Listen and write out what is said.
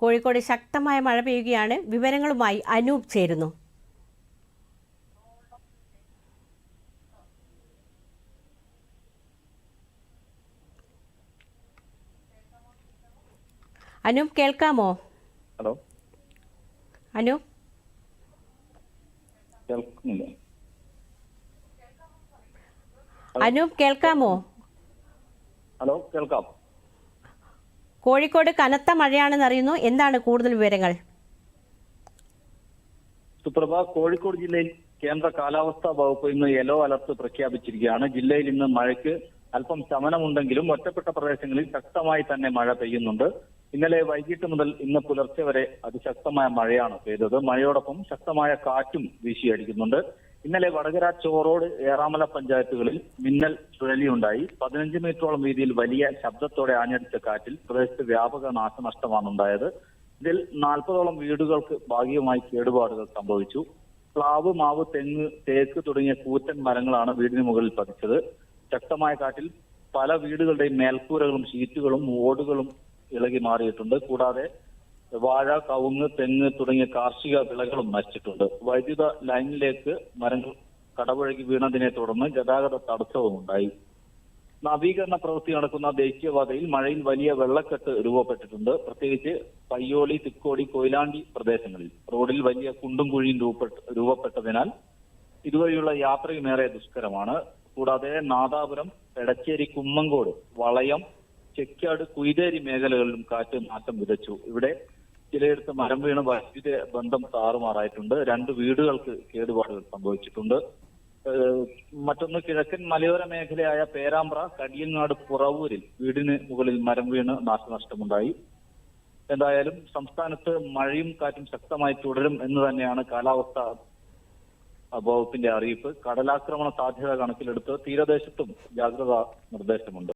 കോഴിക്കോട് ശക്തമായ മഴ പെയ്യുകയാണ്. വിവരങ്ങളുമായി അനൂപ് ചേരുന്നു. അനൂപ് കേൾക്കാമോ? ഹലോ അനൂപ് കേൾക്കുന്നില്ല. അനൂപ് കേൾക്കാമോ? ഹലോ കേൾക്കാം. കോഴിക്കോട് കനത്ത മഴയാണെന്ന് അറിയുന്നു. എന്താണ് കൂടുതൽ വിവരങ്ങൾ? സുപ്രഭ, കോഴിക്കോട് ജില്ലയിൽ കേന്ദ്ര കാലാവസ്ഥാ വകുപ്പ് ഇന്ന് യെല്ലോ അലർട്ട് പ്രഖ്യാപിച്ചിരിക്കുകയാണ്. ജില്ലയിൽ ഇന്ന് മഴയ്ക്ക് അല്പം ശമനമുണ്ടെങ്കിലും ഒറ്റപ്പെട്ട പ്രദേശങ്ങളിൽ ശക്തമായി തന്നെ മഴ പെയ്യുന്നുണ്ട്. ഇന്നലെ വൈകിട്ട് മുതൽ ഇന്ന് പുലർച്ചെ വരെ അതിശക്തമായ മഴയാണ് പെയ്തത്. മഴയോടൊപ്പം ശക്തമായ കാറ്റും വീശിയടിക്കുന്നുണ്ട്. ഇന്നലെ വടകര, ചോറോട്, ഏറാമല പഞ്ചായത്തുകളിൽ മിന്നൽ ചുഴലിയുണ്ടായി. 15 മീറ്ററോളം വീതിയിൽ വലിയ ശബ്ദത്തോടെ ആഞ്ഞടിച്ച കാറ്റിൽ പ്രദേശത്ത് വ്യാപക നാശനഷ്ടമാണ് ഉണ്ടായത്. ഇതിൽ 40ഓളം വീടുകൾക്ക് ഭാഗികമായി കേടുപാടുകൾ സംഭവിച്ചു. പ്ലാവ്, മാവ്, തെങ്ങ്, തേക്ക് തുടങ്ങിയ കൂറ്റൻ മരങ്ങളാണ് വീടിന് മുകളിൽ പതിച്ചത്. ശക്തമായ കാറ്റിൽ പല വീടുകളുടെയും മേൽക്കൂരകളും ഷീറ്റുകളും ഓടുകളും ഇളകി മാറിയിട്ടുണ്ട്. കൂടാതെ വാഴ, കവുങ്ങ്, തെങ്ങ് തുടങ്ങിയ കാർഷിക വിളകളും നശിച്ചിട്ടുണ്ട്. വൈദ്യുത ലൈനിലേക്ക് മരങ്ങൾ കടപുഴകി വീണതിനെ തുടർന്ന് ഗതാഗത തടസ്സവും ഉണ്ടായി. നവീകരണ പ്രവൃത്തി നടക്കുന്ന ദേശീയപാതയിൽ മഴയിൽ വലിയ വെള്ളക്കെട്ട് രൂപപ്പെട്ടിട്ടുണ്ട്. പ്രത്യേകിച്ച് പയ്യോളി, തിക്കോടി, കൊയിലാണ്ടി പ്രദേശങ്ങളിൽ റോഡിൽ വലിയ കുണ്ടും കുഴിയും രൂപപ്പെട്ടതിനാൽ ഇതുവഴിയുള്ള യാത്രയും ഏറെ ദുഷ്കരമാണ്. കൂടാതെ നാദാപുരം, എടച്ചേരി, കുമ്മങ്കോട്, വളയം, ചെക്കാട്, കുയിതേരി മേഖലകളിലും കാറ്റ് നാശം വിതച്ചു. ഇവിടെ ചിലയിടത്ത് മരം വീണ് വൈദ്യുത ബന്ധം താറുമാറായിട്ടുണ്ട്. 2 വീടുകൾക്ക് കേടുപാടുകൾ സംഭവിച്ചിട്ടുണ്ട്. മറ്റൊന്ന് കിഴക്കൻ മലയോര മേഖലയായ പേരാമ്പ്ര, കടിയങ്ങാട്, പുറവൂരിൽ വീടിന് മുകളിൽ മരം വീണ് നാശനഷ്ടമുണ്ടായി. എന്തായാലും സംസ്ഥാനത്ത് മഴയും കാറ്റും ശക്തമായി തുടരും എന്ന് തന്നെയാണ് കാലാവസ്ഥാ വകുപ്പിന്റെ അറിയിപ്പ്. കടലാക്രമണ സാധ്യത കണക്കിലെടുത്ത് തീരദേശത്തും ജാഗ്രതാ നിർദ്ദേശമുണ്ട്.